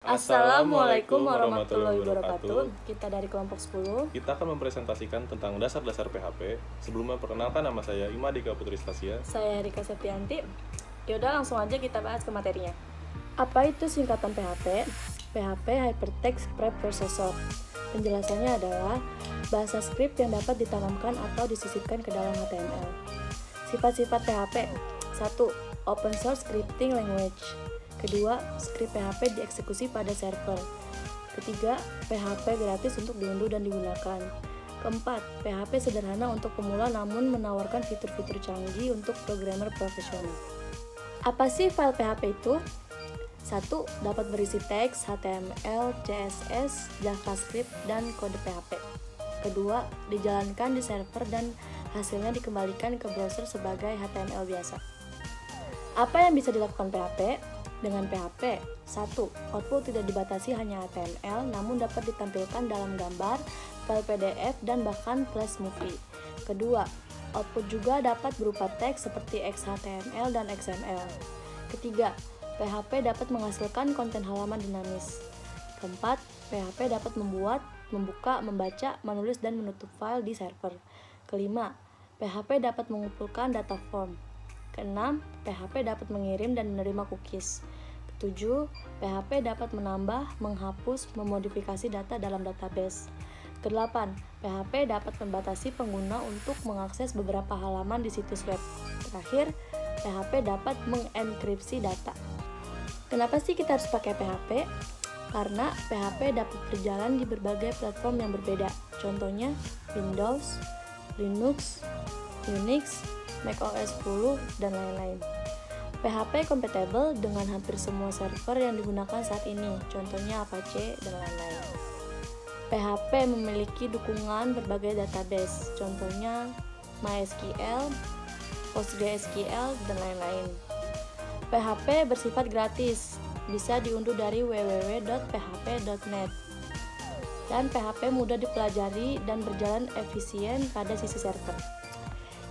Assalamualaikum warahmatullahi wabarakatuh. Kita dari kelompok 10. Kita akan mempresentasikan tentang dasar-dasar PHP. Sebelumnya perkenalkan, nama saya Imadika Putri Stasia. Saya Rika Septianti. Yaudah langsung aja kita bahas ke materinya. Apa itu singkatan PHP? PHP Hypertext Preprocessor. Penjelasannya adalah bahasa script yang dapat ditanamkan atau disisipkan ke dalam HTML. Sifat-sifat PHP. 1. Open source scripting language. Kedua, script PHP dieksekusi pada server. Ketiga, PHP gratis untuk diunduh dan digunakan. Keempat, PHP sederhana untuk pemula namun menawarkan fitur-fitur canggih untuk programmer profesional. Apa sih file PHP itu? 1. Dapat berisi teks, HTML, CSS, JavaScript, dan kode PHP. Kedua, dijalankan di server dan hasilnya dikembalikan ke browser sebagai HTML biasa. Apa yang bisa dilakukan PHP? Dengan PHP, 1. Output tidak dibatasi hanya HTML, namun dapat ditampilkan dalam gambar, file PDF, dan bahkan flash movie. Kedua, output juga dapat berupa teks seperti XHTML dan XML. Ketiga, PHP dapat menghasilkan konten halaman dinamis. Keempat, PHP dapat membuat, membuka, membaca, menulis, dan menutup file di server. Kelima, PHP dapat mengumpulkan data form. Keenam, PHP dapat mengirim dan menerima cookies. Ketujuh, PHP dapat menambah, menghapus, memodifikasi data dalam database. Kedelapan, PHP dapat membatasi pengguna untuk mengakses beberapa halaman di situs web. Terakhir, PHP dapat mengenkripsi data. Kenapa sih kita harus pakai PHP? Karena PHP dapat berjalan di berbagai platform yang berbeda. Contohnya Windows, Linux, Unix, macOS 10, dan lain-lain. PHP compatible dengan hampir semua server yang digunakan saat ini, contohnya Apache, dan lain-lain. PHP memiliki dukungan berbagai database, contohnya MySQL, PostgreSQL, dan lain-lain. PHP bersifat gratis, bisa diunduh dari www.php.net. Dan PHP mudah dipelajari dan berjalan efisien pada sisi server.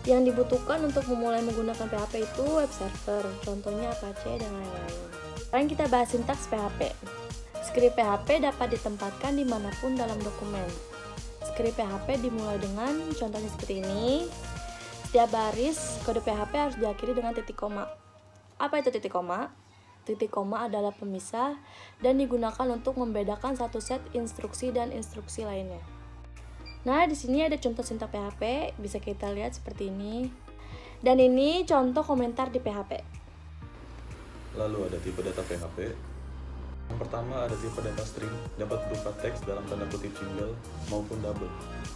Yang dibutuhkan untuk memulai menggunakan PHP itu web server, contohnya Apache dan lain-lain. Sekarang kita bahas sintaks PHP. Script PHP dapat ditempatkan dimanapun dalam dokumen. Script PHP dimulai dengan contohnya seperti ini. Setiap baris kode PHP harus diakhiri dengan titik koma. Apa itu titik koma? Titik koma adalah pemisah dan digunakan untuk membedakan satu set instruksi dan instruksi lainnya. Nah, di sini ada contoh sintaks PHP, bisa kita lihat seperti ini. Dan ini contoh komentar di PHP. Lalu ada tipe data PHP. Yang pertama ada tipe data string, dapat berupa teks dalam tanda kutip single maupun double.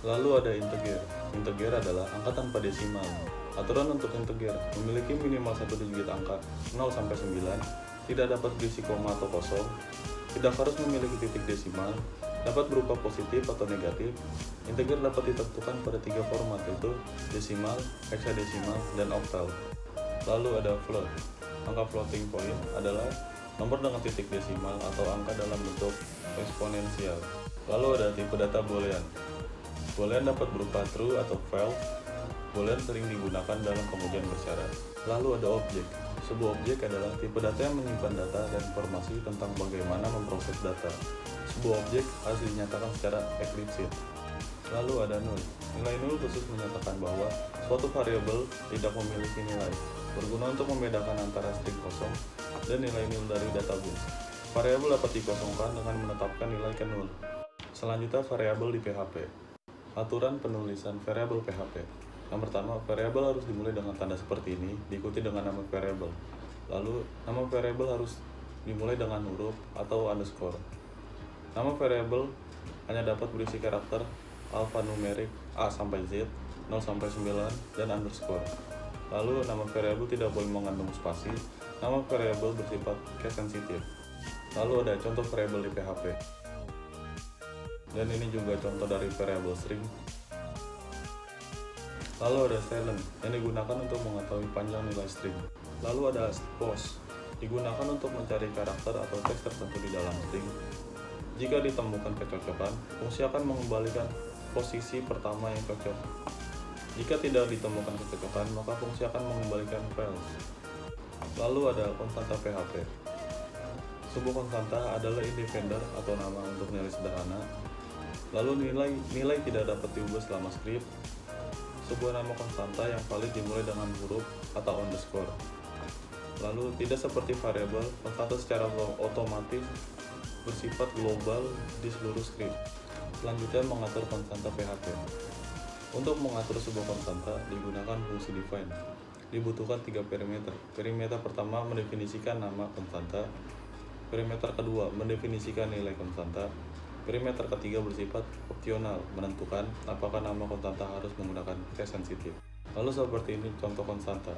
Lalu ada integer. Integer adalah angka tanpa desimal. Aturan untuk integer memiliki minimal satu digit angka 0 sampai 9, tidak dapat berisi koma atau kosong, tidak harus memiliki titik desimal, dapat berupa positif atau negatif. Integer dapat ditentukan pada 3 format, yaitu desimal, hexadesimal, dan oktal. Lalu ada float. Angka floating point adalah nomor dengan titik desimal atau angka dalam bentuk eksponensial. Lalu ada tipe data boolean. Boolean dapat berupa true atau false. Boolean sering digunakan dalam pengujian bersyarat. Lalu ada objek. Sebuah objek adalah tipe data yang menyimpan data dan informasi tentang bagaimana memproses data. Sebuah objek harus dinyatakan secara eksplisit. Lalu ada null. Nilai null khusus menyatakan bahwa suatu variabel tidak memiliki nilai, berguna untuk membedakan antara string kosong dan nilai null dari database. Variabel dapat dikosongkan dengan menetapkan nilai ke null. Selanjutnya variabel di PHP. Aturan penulisan variabel PHP. Yang pertama, variabel harus dimulai dengan tanda seperti ini, diikuti dengan nama variabel. Lalu, nama variabel harus dimulai dengan huruf atau underscore. Nama variabel hanya dapat berisi karakter alfanumerik A sampai Z, 0 sampai 9, dan underscore. Lalu, nama variabel tidak boleh mengandung spasi. Nama variabel bersifat case sensitive. Lalu ada contoh variabel di PHP. Dan ini juga contoh dari variabel string. Lalu ada silent, yang digunakan untuk mengetahui panjang nilai string. Lalu ada pause, digunakan untuk mencari karakter atau teks tertentu di dalam string. Jika ditemukan kecocokan, fungsi akan mengembalikan posisi pertama yang cocok. Jika tidak ditemukan kecocokan, maka fungsi akan mengembalikan false. Lalu ada konstanta PHP. Sebuah konstanta adalah independer atau nama untuk nilai sederhana. Lalu nilai tidak dapat diubah selama script. Sebuah nama konstanta yang valid dimulai dengan huruf atau underscore. Lalu tidak seperti variabel, konstanta secara otomatis bersifat global di seluruh script. Selanjutnya mengatur konstanta PHP. Untuk mengatur sebuah konstanta digunakan fungsi define. Dibutuhkan 3 parameter. Parameter pertama mendefinisikan nama konstanta. Parameter kedua mendefinisikan nilai konstanta. Parameter ketiga bersifat opsional, menentukan apakah nama konstanta harus menggunakan case sensitive. Lalu seperti ini contoh konstanta.